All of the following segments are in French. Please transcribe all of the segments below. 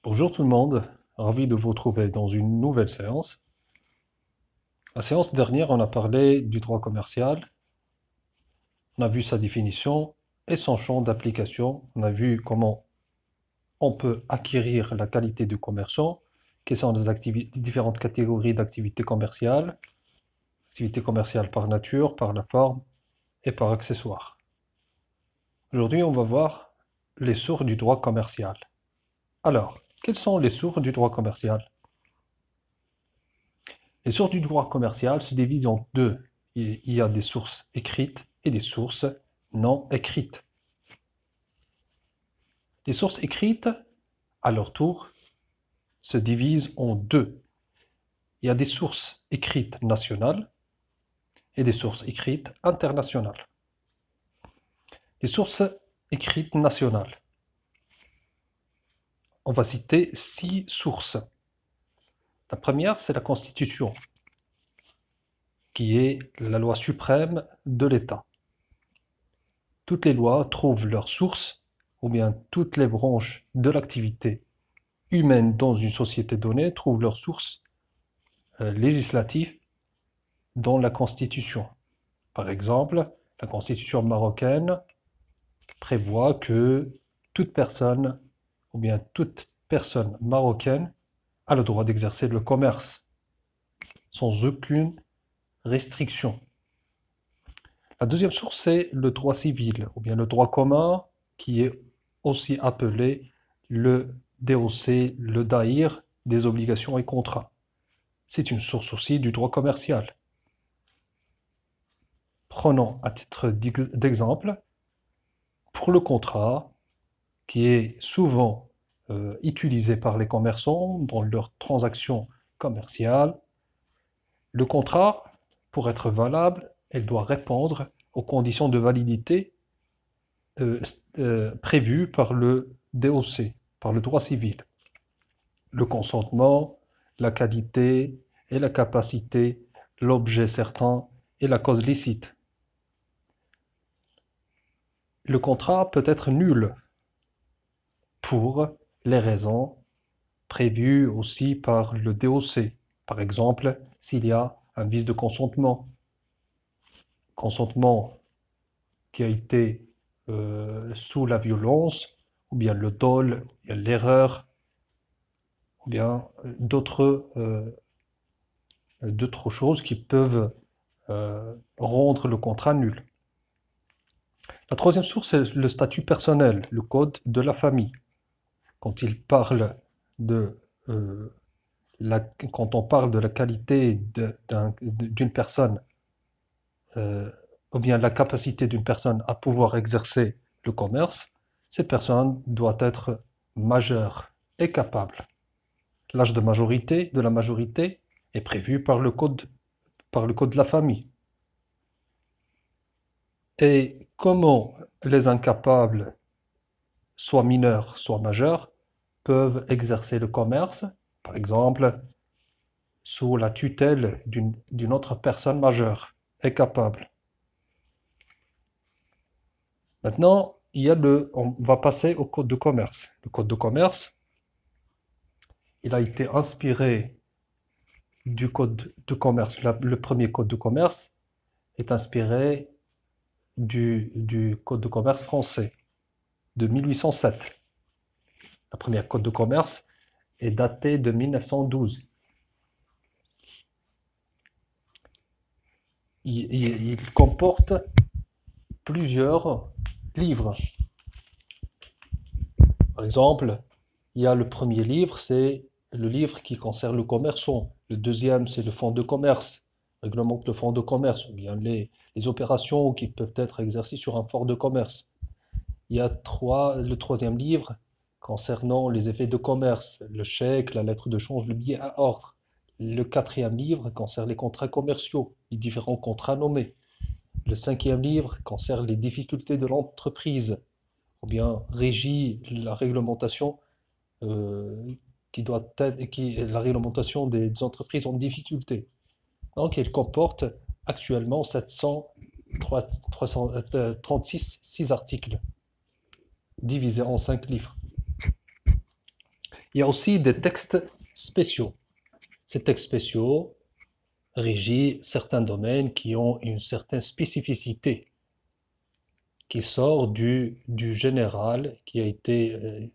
Bonjour tout le monde, ravi de vous retrouver dans une nouvelle séance. La séance dernière, on a parlé du droit commercial, on a vu sa définition et son champ d'application. On a vu comment on peut acquérir la qualité de commerçant, quelles sont les différentes catégories d'activités commerciales, activités commerciales par nature, par la forme et par accessoire. Aujourd'hui, on va voir les sources du droit commercial. Alors, quelles sont les sources du droit commercial? Les sources du droit commercial se divisent en deux. Il y a des sources écrites et des sources non écrites. Les sources écrites, à leur tour, se divisent en deux. Il y a des sources écrites nationales et des sources écrites internationales. Les sources écrites nationales. On va citer 6 sources. La première, c'est la Constitution, qui est la loi suprême de l'État. Toutes les lois trouvent leur source, ou bien toutes les branches de l'activité humaine dans une société donnée trouvent leur source législative dans la Constitution. Par exemple, la Constitution marocaine prévoit que toute personne, ou bien toute personne marocaine, a le droit d'exercer le commerce sans aucune restriction. La deuxième source, c'est le droit civil, ou bien le droit commun, qui est aussi appelé le DOC, le DAIR, des obligations et contrats. C'est une source aussi du droit commercial. Prenons à titre d'exemple, pour le contrat, qui est souvent utilisé par les commerçants dans leurs transactions commerciales, le contrat, pour être valable, elle doit répondre aux conditions de validité prévues par le DOC, par le droit civil. Le consentement, la qualité et la capacité, l'objet certain et la cause licite. Le contrat peut être nul pour les raisons prévues aussi par le DOC. Par exemple, s'il y a un vice de consentement qui a été sous la violence, ou bien le dol, ou bien l'erreur, ou bien d'autres choses qui peuvent rendre le contrat nul. La troisième source, c'est le statut personnel, le code de la famille. Quand il parle de quand on parle de la qualité d'une personne, ou bien la capacité d'une personne à pouvoir exercer le commerce, cette personne doit être majeure et capable. L'âge de la majorité est prévu par le code de la famille. Et comment les incapables, soit mineurs, soit majeurs, peuvent exercer le commerce, par exemple, sous la tutelle d'une autre personne majeure et capable. Maintenant, on va passer au code de commerce. Le code de commerce, il a été inspiré du code de commerce. Le premier code de commerce est inspiré du code de commerce français de 1807. La première code de commerce est datée de 1912. Il comporte plusieurs livres. Par exemple, il y a le premier livre, c'est le livre qui concerne le commerçant. Le deuxième, c'est le fonds de commerce, réglemente le fonds de commerce, ou bien les opérations qui peuvent être exercées sur un fonds de commerce. Il y a le troisième livre concernant les effets de commerce, le chèque, la lettre de change, le billet à ordre. Le quatrième livre concerne les contrats commerciaux, les différents contrats nommés. Le cinquième livre concerne les difficultés de l'entreprise, ou bien régit la réglementation la réglementation des entreprises en difficulté. Donc, il comporte actuellement 6 articles, divisés en 5 livres. Il y a aussi des textes spéciaux. Ces textes spéciaux régissent certains domaines qui ont une certaine spécificité, qui sort du général qui a été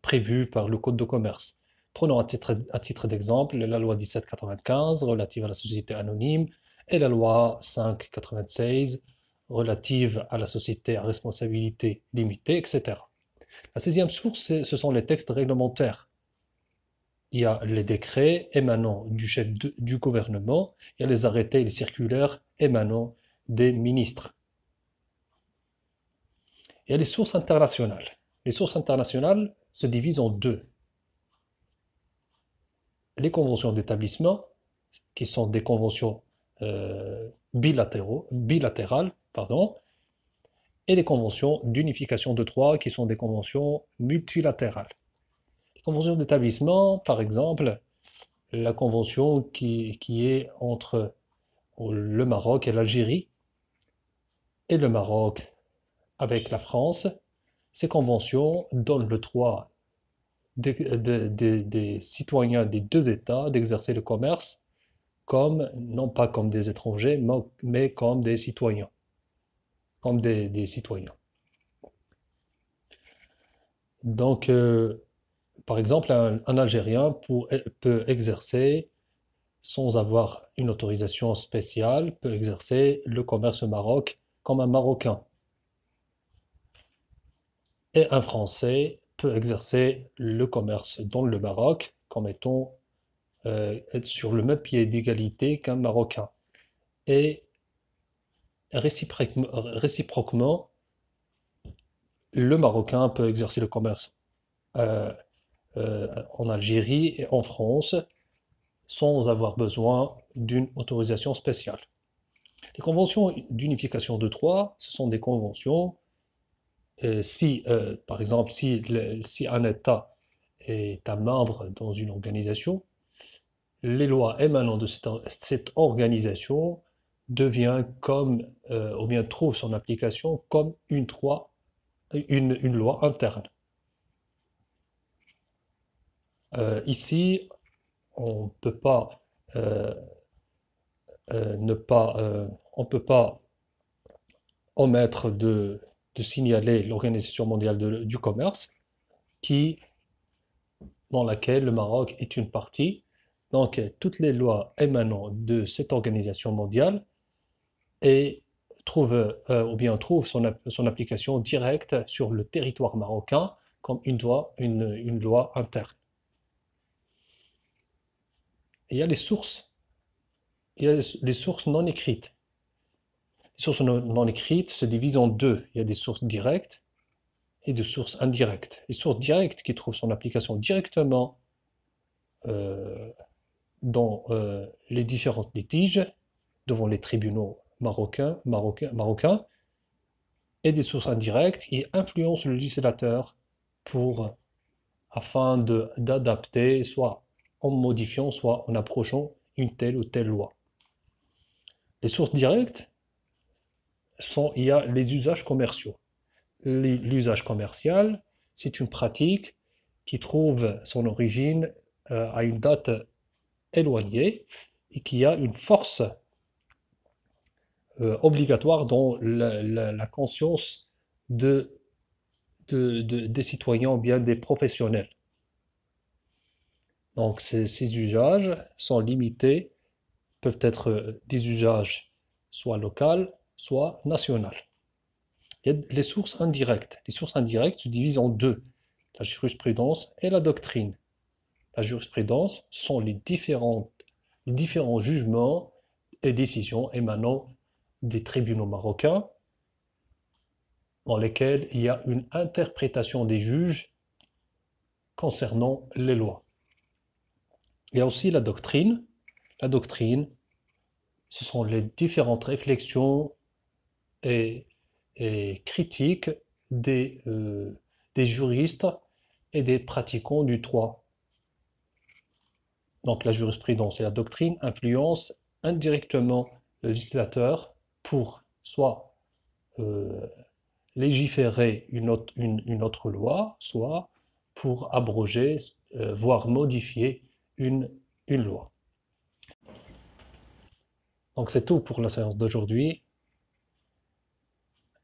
prévu par le Code de commerce. Prenons à titre d'exemple la loi 1795 relative à la société anonyme et la loi 596 relative à la société à responsabilité limitée, etc. La 16e source, ce sont les textes réglementaires. Il y a les décrets émanant du chef du gouvernement, il y a les arrêtés et les circulaires émanant des ministres. Il y a les sources internationales. Les sources internationales se divisent en deux. Les conventions d'établissement, qui sont des conventions bilatérales, et les conventions d'unification de droit, qui sont des conventions multilatérales. Les conventions d'établissement, par exemple, la convention qui est entre le Maroc et l'Algérie, et le Maroc avec la France, ces conventions donnent le droit des citoyens des deux États d'exercer le commerce non pas comme des étrangers, mais comme des citoyens. Comme des citoyens. Donc, par exemple, un Algérien peut exercer, sans avoir une autorisation spéciale, peut exercer le commerce au Maroc comme un Marocain. Et un Français peut exercer le commerce dans le Maroc comme étant être sur le même pied d'égalité qu'un Marocain. Et réciproquement, le Marocain peut exercer le commerce euh, en Algérie et en France sans avoir besoin d'une autorisation spéciale. Les conventions d'unification de droit, ce sont des conventions, par exemple, si un État est un membre dans une organisation, les lois émanant de cette organisation devient ou bien trouve son application comme une loi interne. Ici, on peut pas ne pas, on peut pas omettre de signaler l'Organisation mondiale du commerce, dans laquelle le Maroc est une partie. Donc, toutes les lois émanant de cette organisation mondiale et trouvent son application directe sur le territoire marocain comme une loi interne. Et il y a les sources non écrites. Les sources non écrites se divisent en deux. Il y a des sources directes et des sources indirectes. Les sources directes qui trouvent son application directement dans les différents litiges devant les tribunaux marocains, et des sources indirectes qui influencent le législateur afin d'adapter, soit en modifiant, soit en approchant une telle ou telle loi. Les sources directes il y a les usages commerciaux. L'usage commercial, c'est une pratique qui trouve son origine à une date éloignée et qui a une force obligatoire dans la conscience des citoyens ou bien des professionnels. Donc ces usages sont limités, peuvent être des usages soit locaux, soit nationaux. Il y a les sources indirectes. Les sources indirectes se divisent en deux, la jurisprudence et la doctrine. La jurisprudence sont les différents jugements et décisions émanant des tribunaux marocains dans lesquels il y a une interprétation des juges concernant les lois. Il y a aussi la doctrine. La doctrine, ce sont les différentes réflexions et critiques des juristes et des pratiquants du droit. Donc la jurisprudence et la doctrine influencent indirectement le législateur pour soit légiférer une autre loi, soit pour abroger, voire modifier une loi. Donc c'est tout pour la séance d'aujourd'hui.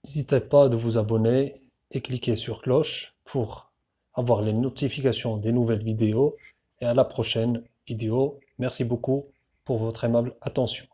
N'hésitez pas de vous abonner et cliquer sur cloche pour avoir les notifications des nouvelles vidéos. Et à la prochaine vidéo. Merci beaucoup pour votre aimable attention.